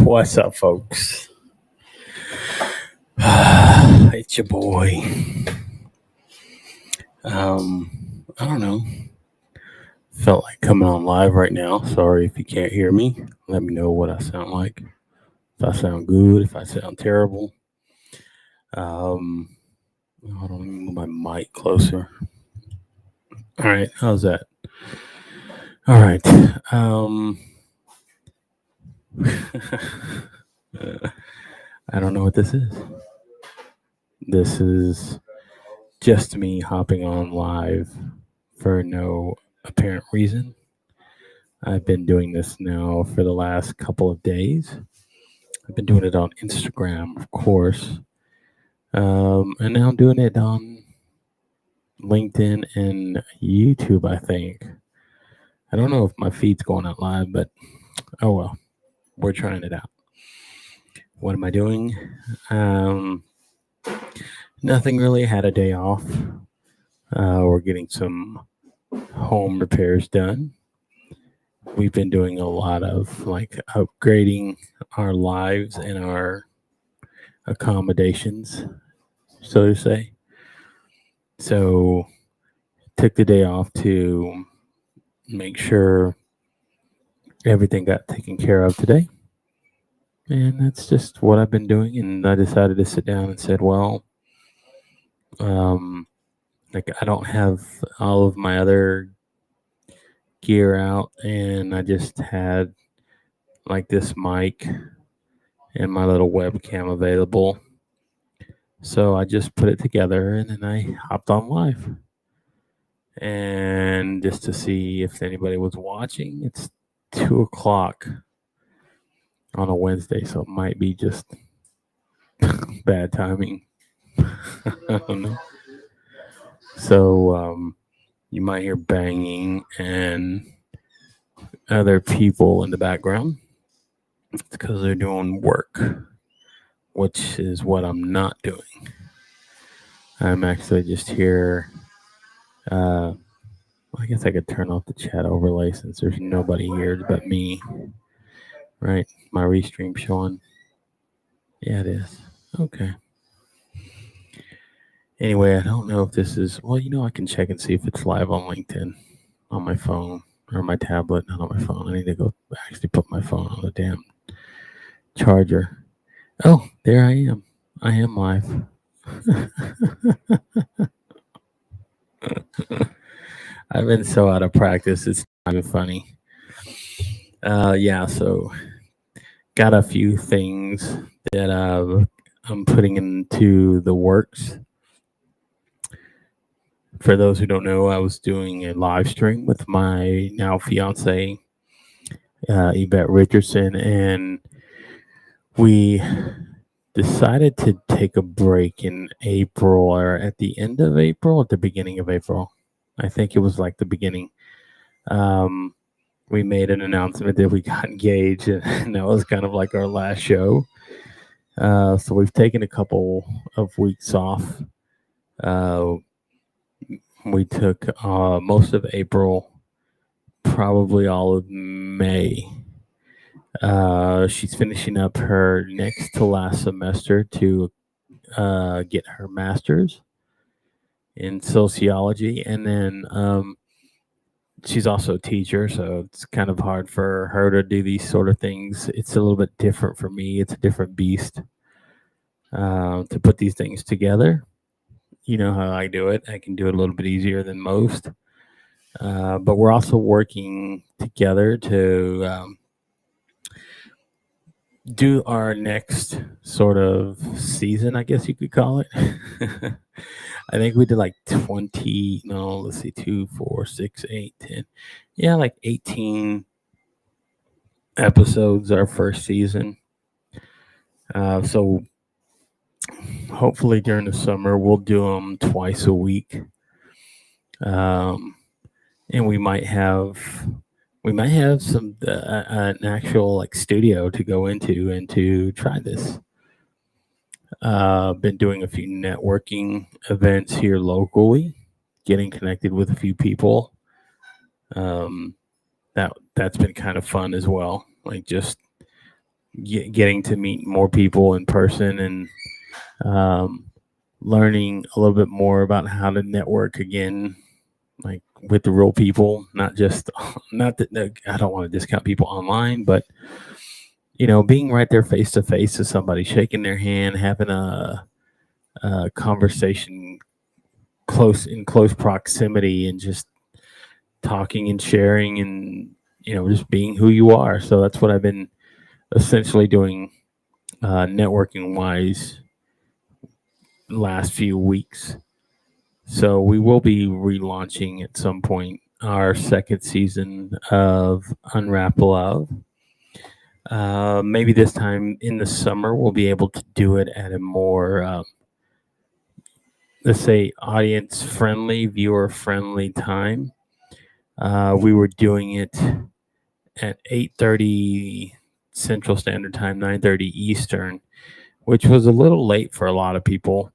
What's up, folks? It's your boy. I don't know. Felt like coming on live right now. Sorry if you can't hear me. Let me know what I sound like. If I sound good, if I sound terrible. Hold on, let me move my mic closer. All right, how's that? All right. I don't know what this is. This is just me hopping on live for no apparent reason. I've been doing this now for the last couple of days. I've been doing it on Instagram, of course. And now I'm doing it on LinkedIn and YouTube, I think. I don't know if my feed's going out live, but oh well. We're trying it out. What am I doing? Nothing really. Had a day off. We're getting some home repairs done. We've been doing a lot of like upgrading our lives and our accommodations, so to say. So took the day off to make sure everything got taken care of today. And that's just what I've been doing. And I decided to sit down and said, well, like I don't have all of my other gear out, and I just had like this mic and my little webcam available. So I just put it together and then I hopped on live. And just to see if anybody was watching, it's 2:00 on a Wednesday, so it might be just bad timing. I don't know. So you might hear banging and other people in the background. It's because they're doing work, which is what I'm not doing. I'm actually just here. I guess I could turn off the chat overlay since there's nobody here but me. Right? My restream showing. Yeah, it is. Okay. Anyway, I don't know if this is, well, I can check and see if it's live on LinkedIn on my phone or my tablet, not on my phone. I need to go actually put my phone on the damn charger. Oh, there I am. I am live. I've been so out of practice. It's not even funny. Yeah, so got a few things that I'm putting into the works. For those who don't know, I was doing a live stream with my now fiance, Yvette Richardson, and we decided to take a break in April, or at the end of April, at the beginning of April. I think it was like the beginning. We made an announcement that we got engaged, and that was kind of like our last show. So we've taken a couple of weeks off. We took most of April, probably all of May. She's finishing up her next to last semester to get her master's in sociology, and then she's also a teacher, so it's kind of hard for her to do these sort of things. It's a little bit different for me. It's a different beast to put these things together. You know how I do it. I can do it a little bit easier than most. But we're also working together to do our next sort of season, I guess you could call it. I think we did like 20, no, let's see, 2, 4, 6, 8, 10. Yeah, like 18 episodes our first season. So hopefully during the summer, we'll do them twice a week. and we might have some an actual like studio to go into and to try this. Been doing a few networking events here locally, getting connected with a few people. Um, that's been kind of fun as well. Like just getting to meet more people in person and um, learning a little bit more about how to network again, like with the real people, not just not that I don't want to discount people online, but being right there face to face with somebody, shaking their hand, having a conversation close proximity, and just talking and sharing and just being who you are. So that's what I've been essentially doing networking wise last few weeks. So we will be relaunching at some point our second season of Unwrap Love. Maybe this time in the summer we'll be able to do it at a more, let's say, audience friendly, viewer friendly time. We were doing it at 8:30 Central Standard Time, 9:30 Eastern, which was a little late for a lot of people,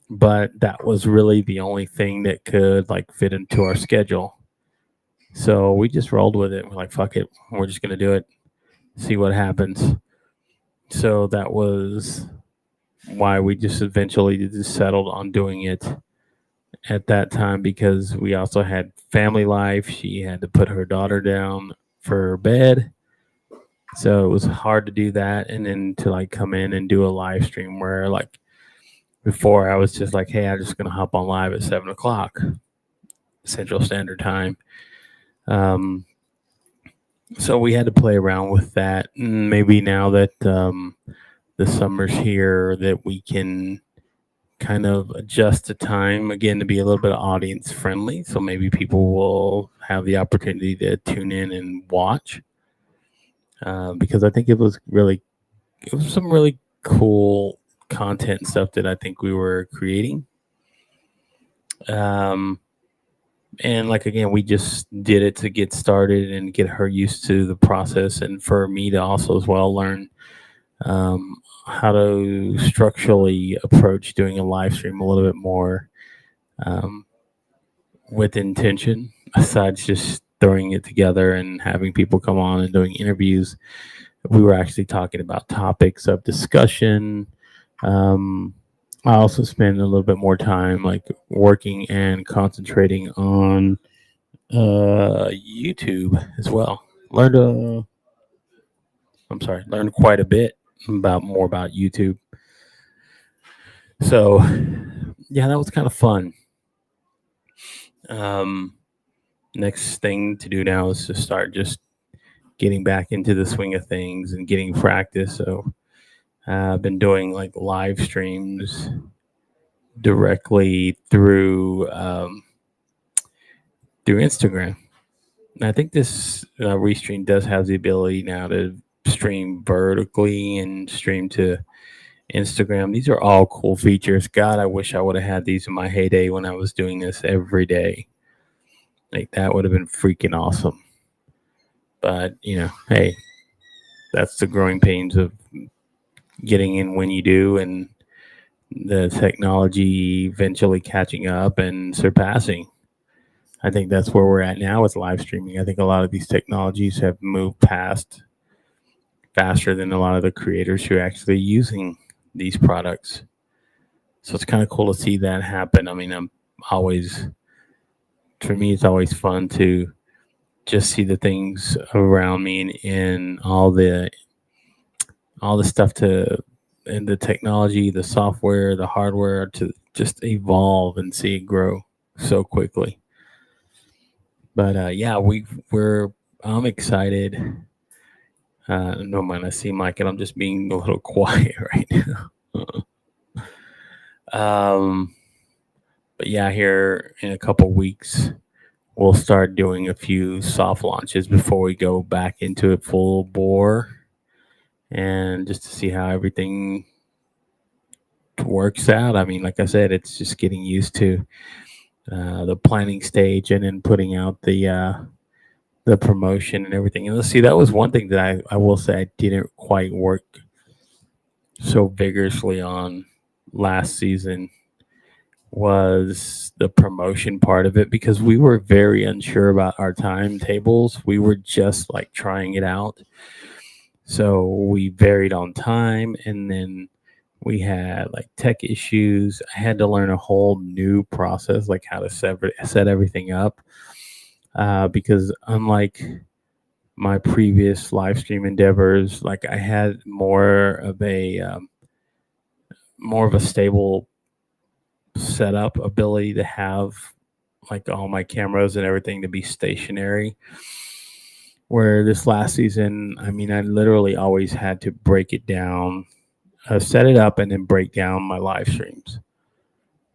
but that was really the only thing that could like fit into our schedule. So we just rolled with it. We're like, fuck it, we're just gonna do it, see what happens. So that was why we just eventually just settled on doing it at that time, because we also had family life. She had to put her daughter down for bed. So it was hard to do that and then to like come in and do a live stream where like before I was just like, hey, I'm just gonna hop on live at 7 o'clock Central Standard Time. Um, so we had to play around with that. And maybe now that the summer's here, that we can kind of adjust the time again to be a little bit audience friendly. So maybe people will have the opportunity to tune in and watch. Because I think it was some really cool content and stuff that I think we were creating. Um, and like again, we just did it to get started and get her used to the process, and for me to also as well learn um, how to structurally approach doing a live stream a little bit more um, with intention, besides just throwing it together and having people come on and doing interviews. We were actually talking about topics of discussion. Um, I also spend a little bit more time like working and concentrating on YouTube as well. Learned quite a bit about YouTube. So yeah, that was kind of fun. Um, Next thing to do now is to start just getting back into the swing of things and getting practice. So I've been doing like live streams directly through Instagram. And I think this restream does have the ability now to stream vertically and stream to Instagram. These are all cool features. God, I wish I would have had these in my heyday when I was doing this every day. Like that would have been freaking awesome. But hey, that's the growing pains of getting in when you do, and the technology eventually catching up and surpassing. I think that's where we're at now with live streaming. I think a lot of these technologies have moved past faster than a lot of the creators who are actually using these products. So it's kind of cool to see that happen. I mean, always, for me, it's always fun to just see the things around me and all the stuff to and the technology, the software, the hardware to just evolve and see it grow so quickly. But yeah, I'm excited. No man, I seem like it. I'm just being a little quiet right now. um, but yeah, here in a couple weeks, we'll start doing a few soft launches before we go back into it full bore, and just to see how everything works out. I mean, like I said, it's just getting used to the planning stage, and then putting out the promotion and everything. And let's see, that was one thing that I will say I didn't quite work so vigorously on last season, was the promotion part of it, because we were very unsure about our timetables. We were just like trying it out. So we varied on time, and then we had like tech issues. I had to learn a whole new process, like how to set everything up. Because unlike my previous live stream endeavors, like I had more of a stable setup ability to have like all my cameras and everything to be stationary. Where this last season, I mean, I literally always had to break it down, set it up, and then break down my live streams,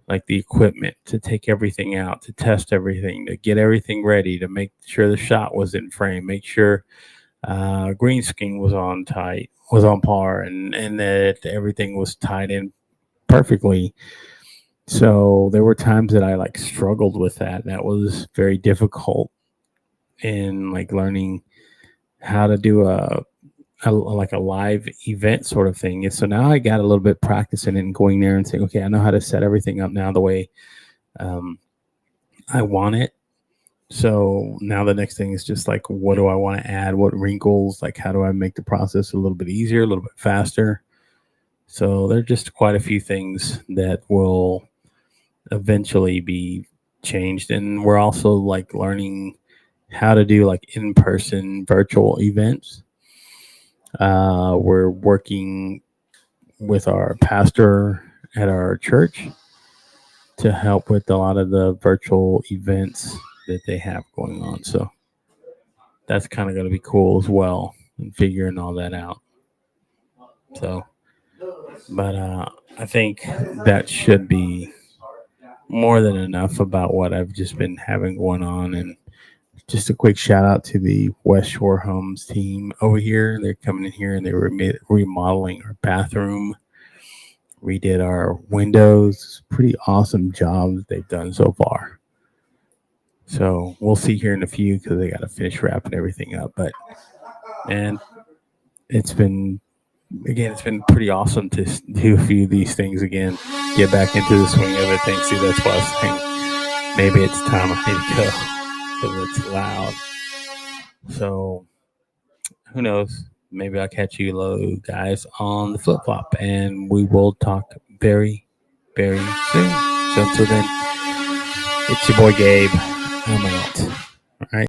like the equipment, to take everything out, to test everything, to get everything ready, to make sure the shot was in frame, make sure green screen was on par, and that everything was tied in perfectly. So there were times that I like struggled with that. That was very difficult in like learning how to do like a live event sort of thing. And so now I got a little bit practicing and going there and saying, okay, I know how to set everything up now the way um, I want it. So now the next thing is just like, what do I want to add? What wrinkles? Like, how do I make the process a little bit easier, a little bit faster? So there are just quite a few things that will eventually be changed. And we're also like learning how to do like in-person virtual events. We're working with our pastor at our church to help with a lot of the virtual events that they have going on. So that's kind of going to be cool as well, and figuring all that out. So, but I think that should be more than enough about what I've just been having going on. And just a quick shout out to the West Shore Homes team over here. They're coming in here and they were remodeling our bathroom, redid our windows. Pretty awesome job that they've done so far. So we'll see here in a few, because they got to finish wrapping everything up. But man, it's been it's been pretty awesome to do a few of these things again, get back into the swing of it. See, that's why I was saying maybe it's time I need to go, because it's loud. So who knows? Maybe I'll catch you low guys on the flip flop, and we will talk very, very soon. So until then, it's your boy Gabe. I'm out. All right.